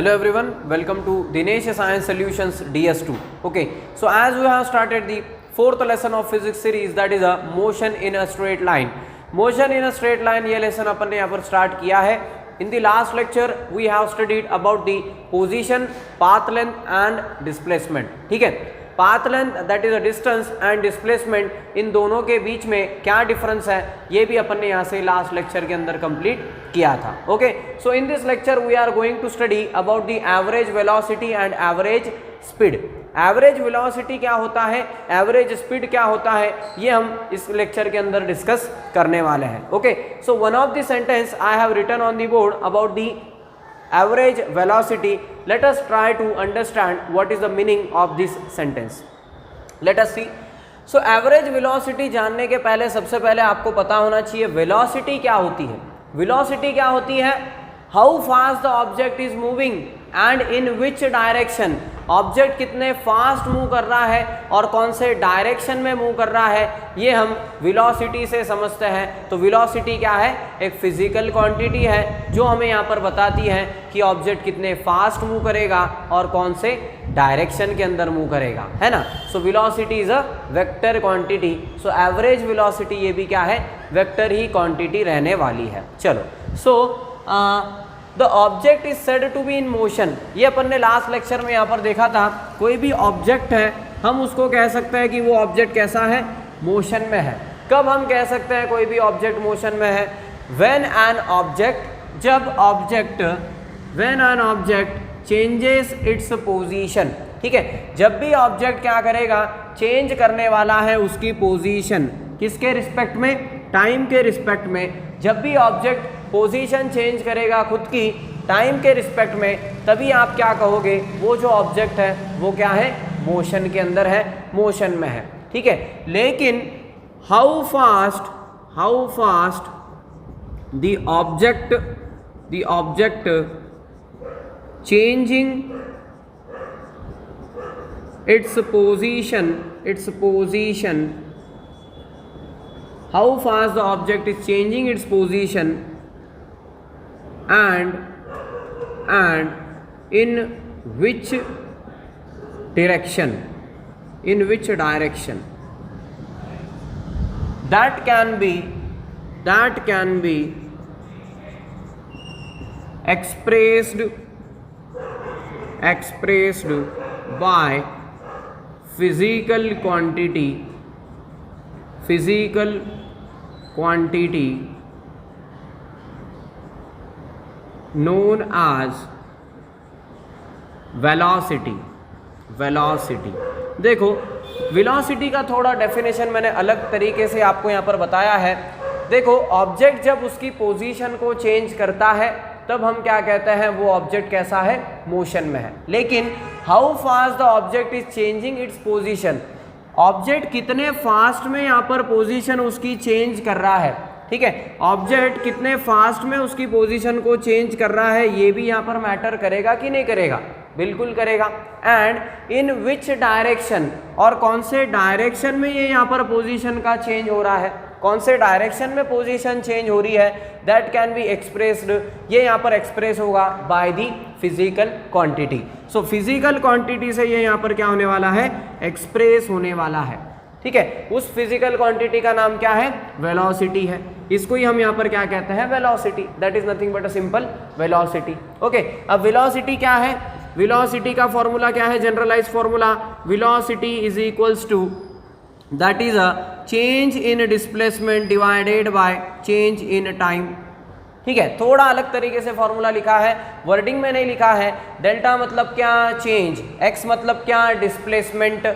Hello everyone, welcome to Dinesh Science Solutions DS2. Okay, so as we have started the fourth lesson of physics series, that is a motion in a straight line. Motion in a straight line ये lesson अपन ने यहाँ पर start किया है. In the last lecture we have studied about the position, path length and displacement. ठीक है, path length that is a distance and displacement, इन दोनों के बीच में क्या डिफरेंस है ये भी अपन ने यहाँ से लास्ट लेक्चर के अंदर कंप्लीट किया था. Okay, so in this lecture we are going to study about the average velocity and average speed. Average velocity क्या होता है, एवरेज स्पीड क्या होता है, ये हम इस लेक्चर के अंदर डिस्कस करने वाले हैं. Okay, so one of the sentence I have written on the board about the average velocity. Let us try to understand what is the meaning of this sentence. Let us see. So average velocity जानने के पहले सबसे पहले आपको पता होना चाहिए velocity क्या होती है. velocity क्या होती है, how fast the object is moving and in which direction. Object कितने फास्ट मूव कर रहा है और कौन से डायरेक्शन में मूव कर रहा है, ये हम वेलोसिटी से समझते हैं. तो वेलोसिटी क्या है, एक फिजिकल क्वांटिटी है जो हमें यहाँ पर बताती है कि ऑब्जेक्ट कितने फास्ट मूव करेगा और कौन से डायरेक्शन के अंदर मूव करेगा, है ना. सो velocity is a vector quantity. So average velocity ये भी क्या है, वेक्टर ही क्वांटिटी रहने वाली है. चलो, so the object is said to be in motion. ये अपन ने लास्ट लेक्चर में यहाँ पर देखा था, कोई भी ऑब्जेक्ट है हम उसको कह सकते हैं कि वो ऑब्जेक्ट कैसा है, मोशन में है. कब हम कह सकते हैं कोई भी ऑब्जेक्ट मोशन में है, व्हेन एन ऑब्जेक्ट, जब object, when an object changes its position. ठीक है, जब भी ऑब्जेक्ट क्या करेगा, चेंज करने वाला है उसकी पोजीशन. किसके रिस्पेक्ट में, टाइम के रिस्पेक्ट में. जब भी ऑब्जेक्ट पोजीशन चेंज करेगा खुद की टाइम के रिस्पेक्ट में, तभी आप क्या कहोगे, वो जो ऑब्जेक्ट है वो क्या है, मोशन के अंदर है, मोशन में है. ठीक है, लेकिन how fast the object changing its position, how fast the object is changing its position and in which direction, that can be expressed by physical quantity known as velocity. देखो, velocity का थोड़ा definition मैंने अलग तरीके से आपको यहाँ पर बताया है. देखो, ऑब्जेक्ट जब उसकी पोजीशन को चेंज करता है तब हम क्या कहते हैं, वो ऑब्जेक्ट कैसा है, मोशन में है. लेकिन how fast the object is changing its position, object कितने फास्ट में यहाँ पर पोजीशन उसकी चेंज कर रहा है. ठीक है, ऑब्जेक्ट कितने फास्ट में उसकी पोजीशन को चेंज कर रहा है, ये भी यहाँ पर मैटर करेगा कि नहीं करेगा, बिल्कुल करेगा. एंड इन विच डायरेक्शन, और कौन से डायरेक्शन में ये यहाँ पर पोजीशन का चेंज हो रहा है, कौन से डायरेक्शन में पोजीशन चेंज हो रही है, दैट कैन बी एक्सप्रेस्ड, ये यहाँ पर एक्सप्रेस होगा by the physical quantity. So physical quantity से ये यहाँ पर क्या होने वाला है, एक्सप्रेस होने वाला है. ठीक है, उस फिजिकल क्वांटिटी का नाम क्या है, वेलोसिटी है. इसको ही हम यहाँ पर क्या कहते हैं, velocity. That is nothing but a simple velocity. Okay, अब वेलोसिटी क्या है, वेलोसिटी का फॉर्मूला क्या है, generalize formula, velocity is equals to, that is a change in displacement divided by change in time. ठीक है, थोड़ा अलग तरीके से फॉर्मूला लिखा है, वर्डिंग में नहीं लिखा है. डेल्टा मतलब क्या, चेंज. एक्स मतलब क्या, डिस्प्लेसमेंट.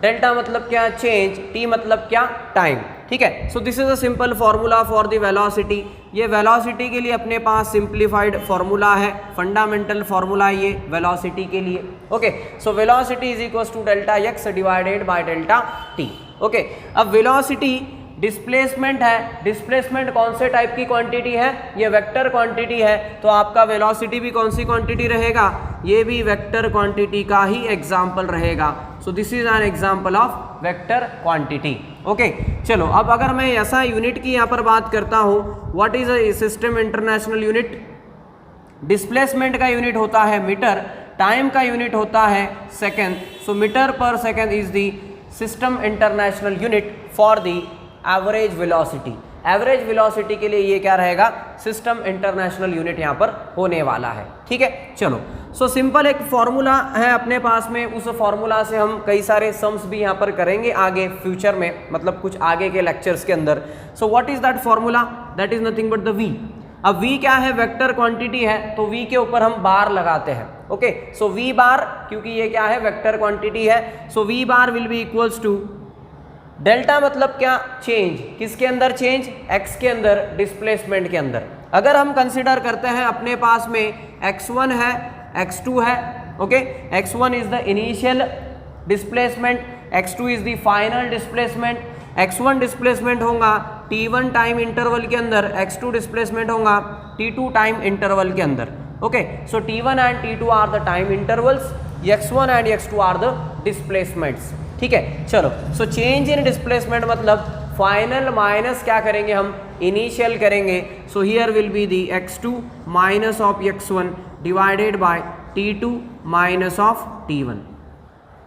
डेल्टा मतलब क्या, चेंज. टी मतलब क्या, टाइम. ठीक है, so this is a simple formula for the velocity. ये वेलोसिटी के लिए अपने पास सिंप्लीफाइड फॉर्मूला है, फंडामेंटल फॉर्मूला ये वेलोसिटी के लिए. Okay, so velocity is equals to delta x divided by delta t. Okay, अब वेलोसिटी डिस्प्लेसमेंट है, डिस्प्लेसमेंट कौन से टाइप की क्वांटिटी है, ये वेक्टर क्वांटिटी है. तो आपका वेलोसिटी भी कौन सी क्वांटिटी रहेगा, ये भी वेक्टर क्वांटिटी का ही एग्जाम्पल रहेगा. सो this is an example of vector quantity. Okay, चलो अब अगर मैं ऐसा यूनिट की यहाँ पर बात करता हूँ, what is a system international unit, displacement का यूनिट होता है मीटर, टाइम का यूनिट होता है सेकेंड। सो मीटर पर second is the system international unit for the average velocity. Average velocity के लिए ये क्या रहेगा, सिस्टम इंटरनेशनल यूनिट यहाँ पर होने वाला है। ठीक है, चलो सो सिंपल एक फॉर्मूला है अपने पास में, उस फॉर्मूला से हम कई सारे सम्स भी यहाँ पर करेंगे आगे फ्यूचर में, मतलब कुछ आगे के लेक्चर्स के अंदर। So what is that formula, that is nothing but the v। अब v क्या है, वेक्टर क्वांटिटी है, तो v के ऊपर हम बार लगाते हैं। ओके, सो v बार, क्योंकि ये क्या है, वेक्टर क्वांटिटी है, so v bar will be equals to delta, मतलब क्या, चेंज, किसके अंदर चेंज, x के अंदर, डिस्प्लेसमेंट के अंदर। अगर हम कंसिडर करते हैं अपने पास में x1 है, x2 है, okay, x1 is the initial displacement, x2 is the final displacement. x1 displacement होगा t1 टाइम इंटरवल के अंदर, x2 डिस्प्लेसमेंट होगा t2 टाइम इंटरवल के अंदर। Okay, so t1 and t2 are the time intervals, x1 and x2 are the displacements. ठीक है, चलो so change in displacement मतलब फाइनल माइनस क्या करेंगे हम, इनिशियल करेंगे। So here will be the x2 minus of x1 divided by t2 minus of t1।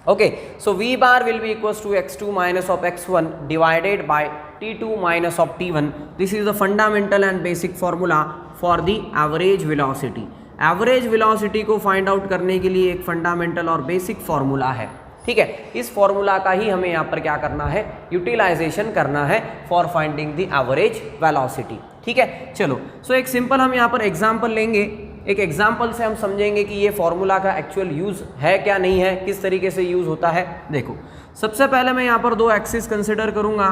Okay, so v bar will be equals to x2 minus of x1 divided by t2 minus of t1। This is the fundamental and basic formula for the average velocity. Average velocity को find out करने के लिए एक fundamental और basic formula है। ठीक है, इस फॉर्मूला का ही हमें यहाँ पर क्या करना है, यूटिलाइजेशन करना है for finding the average velocity. ठीक है, चलो सो एक सिंपल हम यहाँ पर एग्जांपल लेंगे, एक एग्जांपल से हम समझेंगे कि ये फॉर्मूला का एक्चुअल यूज़ है क्या नहीं है, किस तरीके से यूज़ होता है। देखो, सबसे पहले मैं यहाँ पर दो एक्सिस कंसिडर करूँगा,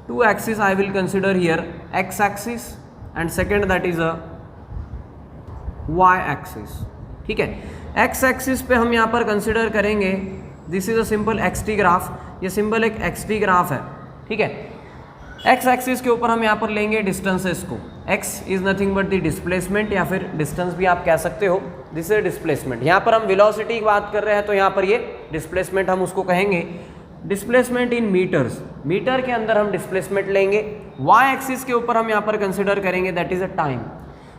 two axis I will consider here, x axis and second that is a y axis. ठीक है, एक्स एक्सिस पे हम यहाँ पर कंसिडर करेंगे, this is a simple x T graph, ये सिंपल एक एक्स टी ग्राफ है। ठीक है, एक्स एक्सिस के ऊपर हम यहाँ पर लेंगे डिस्टेंसेस को, x is nothing but the displacement या फिर डिस्टेंस भी आप कह सकते हो, दिस इज डिस्प्लेसमेंट। यहाँ पर हम वेलोसिटी की बात कर रहे हैं तो यहाँ पर ये डिस्प्लेसमेंट हम उसको कहेंगे, डिस्प्लेसमेंट इन मीटर्स, मीटर के अंदर हम डिस्प्लेसमेंट लेंगे। वाई एक्सिस के ऊपर हम यहाँ पर कंसिडर करेंगे दैट इज अ टाइम,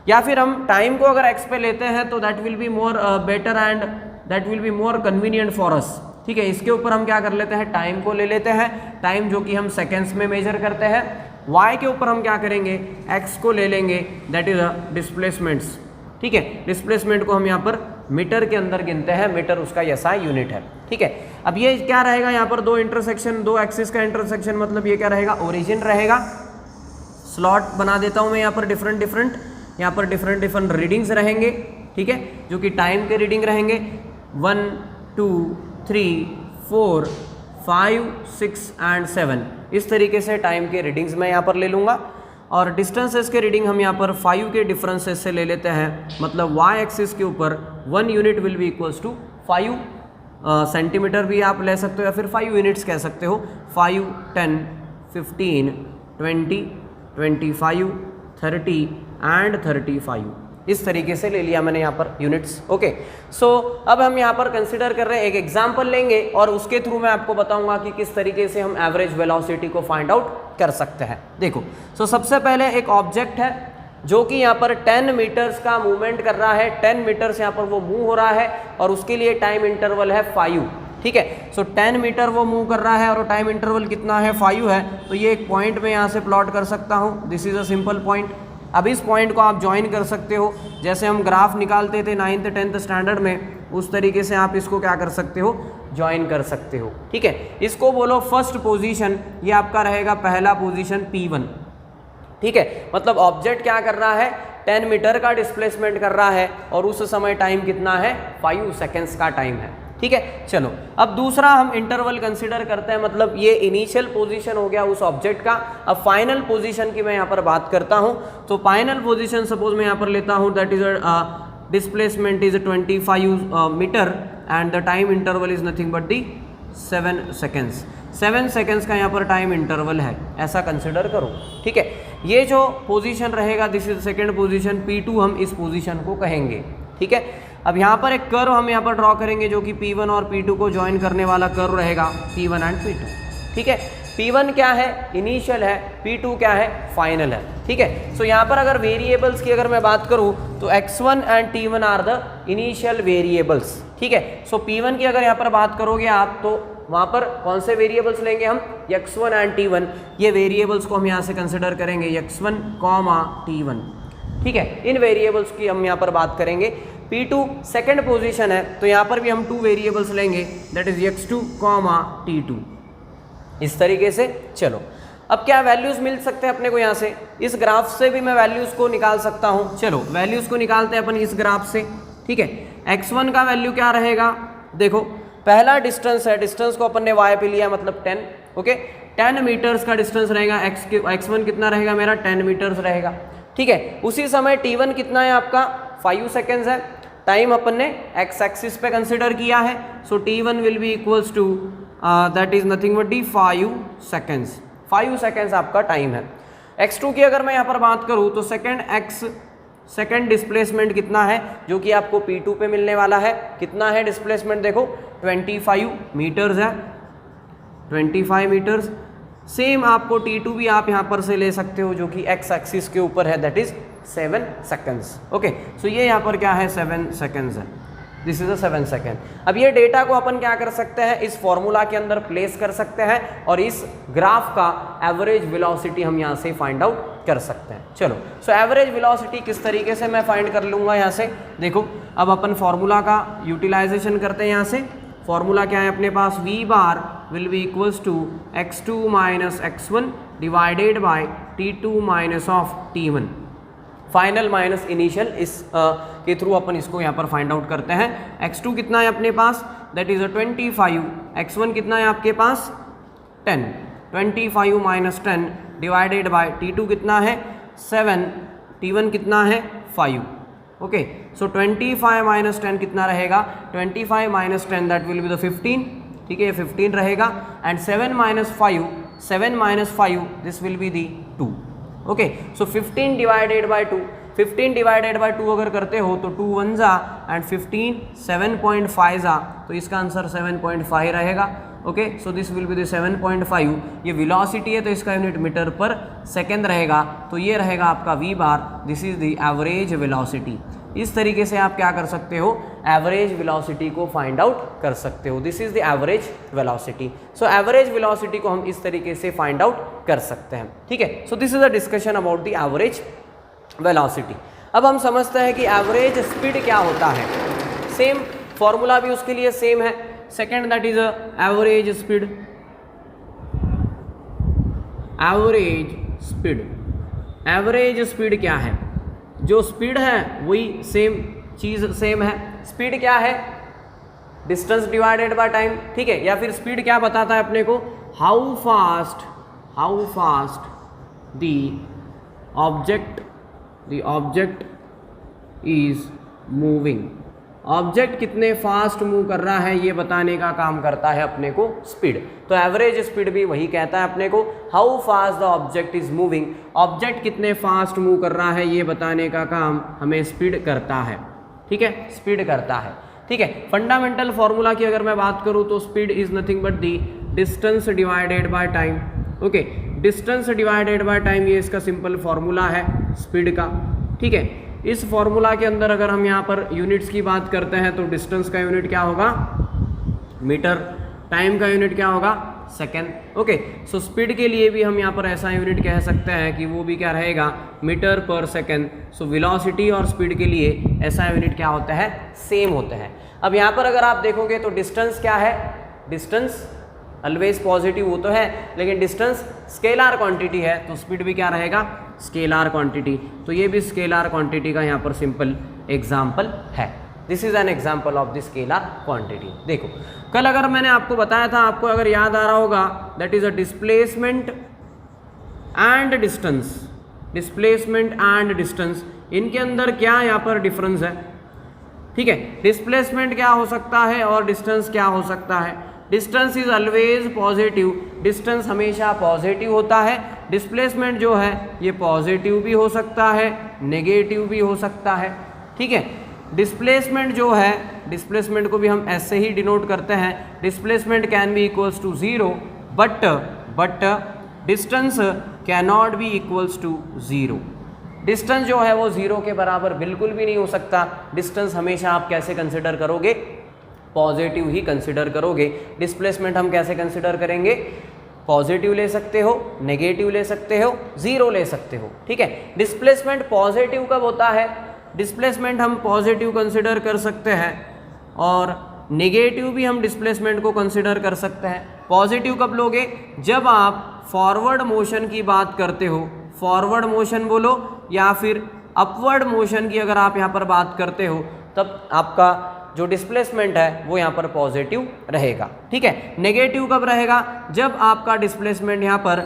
या फिर हम टाइम को अगर एक्स पे लेते हैं तो that will be more better and that will be more convenient for us. ठीक है, इसके ऊपर हम क्या कर लेते हैं, टाइम को ले लेते हैं, टाइम जो कि हम सेकेंड्स में मेजर करते हैं। वाई के ऊपर हम क्या करेंगे, एक्स को ले लेंगे, दैट इज अ डिस्प्लेसमेंट्स। ठीक है, डिस्प्लेसमेंट को हम यहाँ पर मीटर के अंदर गिनते हैं, मीटर उसका SI यूनिट है। ठीक है, अब ये क्या रहेगा, यहाँ पर दो इंटरसेक्शन, दो एक्सिस का इंटरसेक्शन, मतलब ये क्या रहेगा, ओरिजिन रहेगा। स्लॉट बना देता हूँ मैं यहाँ पर डिफरेंट डिफरेंट, यहाँ पर डिफरेंट डिफरेंट रीडिंग्स रहेंगे। ठीक है, जो कि टाइम के रीडिंग रहेंगे, 1 2 3 4 5 6 एंड 7, इस तरीके से टाइम के रीडिंग्स मैं यहाँ पर ले लूँगा। और डिस्टेंसेस के रीडिंग हम यहाँ पर 5 के डिफरेंसेस से ले लेते हैं, मतलब वाई एक्सिस के ऊपर 1 unit will be equals to 5 centimetre भी आप ले सकते हो, या फिर 5 यूनिट्स कह सकते हो, 5 10 15 20 25 30 एंड 35, इस तरीके से ले लिया मैंने यहाँ पर यूनिट्स। ओके, सो अब हम यहाँ पर कंसिडर कर रहे हैं, एक एग्जांपल लेंगे और उसके थ्रू मैं आपको बताऊंगा कि किस तरीके से हम एवरेज वेलोसिटी को फाइंड आउट कर सकते हैं। देखो, सो सबसे पहले एक ऑब्जेक्ट है जो कि यहाँ पर 10 मीटर्स का मूवमेंट कर रहा है, 10 मीटर्स यहाँ पर वो मूव हो रहा है और उसके लिए टाइम इंटरवल है 5। ठीक है, सो 10 मीटर वो मूव कर रहा है और टाइम इंटरवल कितना है, 5 है। तो ये एक पॉइंट में यहाँ से प्लॉट कर सकता हूँ, this is a simple point. अब इस पॉइंट को आप ज्वाइन कर सकते हो, जैसे हम ग्राफ निकालते थे 9th 10th स्टैंडर्ड में, उस तरीके से आप इसको क्या कर सकते हो, ज्वाइन कर सकते हो। ठीक है, इसको बोलो फर्स्ट पोजीशन, ये आपका रहेगा पहला पोजीशन P1। ठीक है, मतलब ऑब्जेक्ट क्या कर रहा है, 10 मीटर का डिस्प्लेसमेंट कर रहा है और उस समय टाइम कितना है, 5 सेकेंड्स का टाइम है। ठीक है, चलो अब दूसरा हम इंटरवल कंसीडर करते हैं, मतलब ये इनिशियल पोजीशन हो गया उस ऑब्जेक्ट का। अब फाइनल पोजीशन की मैं यहाँ पर बात करता हूँ, तो फाइनल पोजीशन सपोज मैं यहाँ पर लेता हूँ, that is displacement is 25 metre and the time interval is nothing but the 7 seconds. 7 seconds का यहाँ पर टाइम इंटरवल है, ऐसा कंसिडर करो। ठीक है, ये जो पोजीशन रहेगा this is second position, P2 हम इस पोजीशन को कहेंगे। ठीक है, अब यहाँ पर एक कर्व हम यहाँ पर ड्रॉ करेंगे जो कि P1 और P2 को ज्वाइन करने वाला कर्व रहेगा, P1 एंड P2। ठीक है, P1 क्या है, इनिशियल है, P2 क्या है, फाइनल है। ठीक है, सो यहाँ पर अगर वेरिएबल्स की अगर मैं बात करूँ तो x1 and t1 are the initial variables. ठीक है, सो P1 की अगर यहाँ पर बात करोगे आप तो वहाँ पर कौन से वेरिएबल्स लेंगे हम, x1 एंड t1, ये वेरिएबल्स को हम यहाँ से कंसिडर करेंगे x1, t1। ठीक है, इन वेरिएबल्स की हम यहाँ पर बात करेंगे। P2 सेकेंड पोजीशन है तो यहाँ पर भी हम 2 वेरिएबल्स लेंगे, दैट इज x2, t2। इस तरीके से चलो, अब क्या वैल्यूज मिल सकते हैं अपने को यहाँ से, इस ग्राफ से भी मैं वैल्यूज को निकाल सकता हूँ। चलो वैल्यूज को निकालते हैं अपन इस ग्राफ से। ठीक है, x1 का वैल्यू क्या रहेगा, देखो पहला डिस्टेंस है, डिस्टेंस को अपन ने y पे लिया मतलब 10। ओके, 10 मीटर्स का डिस्टेंस रहेगा, x1 कितना रहेगा मेरा, 10 मीटर्स रहेगा। ठीक है, उसी समय t1 कितना है आपका, 5 सेकेंड्स है। टाइम अपन ने x एक्सिस पे कंसिडर किया है, so t1 will be equals to that is nothing but the 5 seconds. 5 seconds आपका टाइम है। x2 की अगर मैं यहाँ पर बात करूँ तो सेकेंड डिस्प्लेसमेंट कितना है जो कि आपको P2 पे मिलने वाला है, कितना है डिस्प्लेसमेंट, देखो 25 मीटर्स है, 25 मीटर्स। सेम आपको T2 भी आप यहाँ पर से ले सकते हो जो कि x एक्सिस के ऊपर है, दैट इज 7 सेकेंड्स। ओके, सो ये यहाँ पर क्या है, 7 सेकेंड्स है, दिस इज अ 7 सेकेंड। अब ये डेटा को अपन क्या कर सकते हैं, इस फॉर्मूला के अंदर प्लेस कर सकते हैं और इस ग्राफ का एवरेज वेलोसिटी हम यहाँ से फाइंड आउट कर सकते हैं। चलो, सो एवरेज वेलोसिटी किस तरीके से मैं फाइंड कर लूँगा यहाँ से, देखो अब अपन फॉर्मूला का यूटिलाइजेशन करते हैं। यहाँ से फॉर्मूला क्या है अपने पास, v bar will be equals to x2 minus x1 divided by t2 minus of t1, final minus initial. इस के थ्रू अपन इसको यहाँ पर फाइंड आउट करते हैं। x2 कितना है अपने पास, दैट इज 25, x1 कितना है आपके पास 10, 25 माइनस 10 डिवाइडेड बाय t2 कितना है 7, t1 कितना है 5। ओके, सो 25 माइनस 10 कितना रहेगा, 25 minus 10 that will be the 15। ठीक है, 15 रहेगा and 7 minus 5 this will be the 2। Okay, so 15 divided by 2, 15 divided by 2 अगर करते हो तो 2 1 जा एंड 15 7.5 जा, तो इसका आंसर 7.5 रहेगा। Okay, so this will be the 7.5। ये वेलोसिटी है तो इसका यूनिट मीटर पर सेकेंड रहेगा, तो ये रहेगा आपका v bar, this is the average velocity. इस तरीके से आप क्या कर सकते हो, एवरेज वेलोसिटी को फाइंड आउट कर सकते हो, this is the average velocity. So average velocity को हम इस तरीके से फाइंड आउट कर सकते हैं। ठीक है, so this is a discussion about the average velocity. अब हम समझते हैं कि एवरेज स्पीड क्या होता है। सेम फॉर्मूला भी उसके लिए सेम है, second that is average speed. Average speed क्या है, जो स्पीड है वही सेम चीज़ सेम है। स्पीड क्या है, डिस्टेंस डिवाइडेड बाय टाइम। ठीक है, या फिर स्पीड क्या बताता है अपने को, how fast the object is moving. Object कितने फास्ट मूव कर रहा है ये बताने का काम करता है अपने को स्पीड। तो एवरेज स्पीड भी वही कहता है अपने को, how fast the object is moving. Object कितने फास्ट मूव कर रहा है ये बताने का काम हमें स्पीड करता है। ठीक है, स्पीड करता है। ठीक है, फंडामेंटल फॉर्मूला की अगर मैं बात करूँ तो speed is nothing but the distance divided by time. Okay, distance divided by time ये इसका सिंपल फॉर्मूला है स्पीड का। ठीक है, इस फॉर्मूला के अंदर अगर हम यहाँ पर यूनिट्स की बात करते हैं तो डिस्टेंस का यूनिट क्या होगा, मीटर, टाइम का यूनिट क्या होगा, सेकेंड। ओके, सो स्पीड के लिए भी हम यहाँ पर ऐसा यूनिट कह सकते हैं कि वो भी क्या रहेगा, मीटर पर सेकेंड। सो वेलोसिटी और स्पीड के लिए ऐसा यूनिट क्या होता है, सेम होता है। अब यहाँ पर अगर आप देखोगे तो डिस्टेंस क्या है, डिस्टेंस ऑलवेज पॉजिटिव वो तो है, लेकिन डिस्टेंस स्केलार क्वांटिटी है तो स्पीड भी क्या रहेगा, स्केलार क्वांटिटी। तो ये भी स्केलार क्वांटिटी का यहाँ पर सिंपल एग्जाम्पल है। This is an example of the scalar quantity. देखो कल अगर मैंने आपको बताया था, आपको अगर याद आ रहा होगा, that is a displacement and distance. Displacement and distance, इनके अंदर क्या यहाँ पर डिफरेंस है। ठीक है, डिस्प्लेसमेंट क्या हो सकता है और डिस्टेंस क्या हो सकता है। Distance is always positive, distance हमेशा पॉजिटिव होता है। डिस्प्लेसमेंट जो है ये पॉजिटिव भी हो सकता है, नेगेटिव भी हो सकता है। ठीक है, डिस्प्लेसमेंट जो है, डिस्प्लेसमेंट को भी हम ऐसे ही डिनोट करते हैं, displacement can be equals to 0 but but distance cannot be equals to 0। Distance जो है वो 0 के बराबर बिल्कुल भी नहीं हो सकता। डिस्टेंस हमेशा आप कैसे कंसिडर करोगे, पॉजिटिव ही कंसिडर करोगे। डिस्प्लेसमेंट हम कैसे कंसिडर करेंगे, पॉजिटिव ले सकते हो, नेगेटिव ले सकते हो, 0 ले सकते हो, ठीक है। डिस्प्लेसमेंट पॉजिटिव कब होता है, डिस्प्लेसमेंट हम पॉजिटिव कंसिडर कर सकते हैं और नेगेटिव भी हम डिस्प्लेसमेंट को कंसिडर कर सकते हैं। पॉजिटिव कब लोगे, जब आप फॉरवर्ड मोशन की बात करते हो, फॉरवर्ड मोशन बोलो या फिर अपवर्ड मोशन की अगर आप यहाँ पर बात करते हो, तब आपका जो डिस्प्लेसमेंट है वो यहाँ पर पॉजिटिव रहेगा, ठीक है। नेगेटिव कब रहेगा, जब आपका डिस्प्लेसमेंट यहाँ पर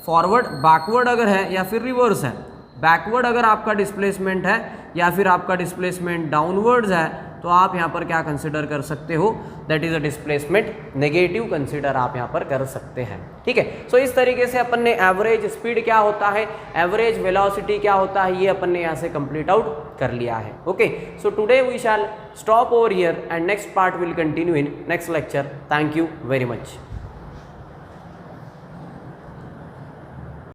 फॉरवर्ड बैकवर्ड अगर है या फिर रिवर्स है। बैकवर्ड अगर आपका डिस्प्लेसमेंट है या फिर आपका डिस्प्लेसमेंट डाउनवर्ड्स है, तो आप यहाँ पर क्या कंसिडर कर सकते हो, that is a displacement negative consider आप यहाँ पर कर सकते हैं, ठीक है। सो इस तरीके से अपन ने एवरेज स्पीड क्या होता है, एवरेज वेलोसिटी क्या होता है, ये अपन ने यहाँ से कंप्लीट आउट कर लिया है। Okay, so today we shall stop over here and next part will continue in next lecture. Thank you very much.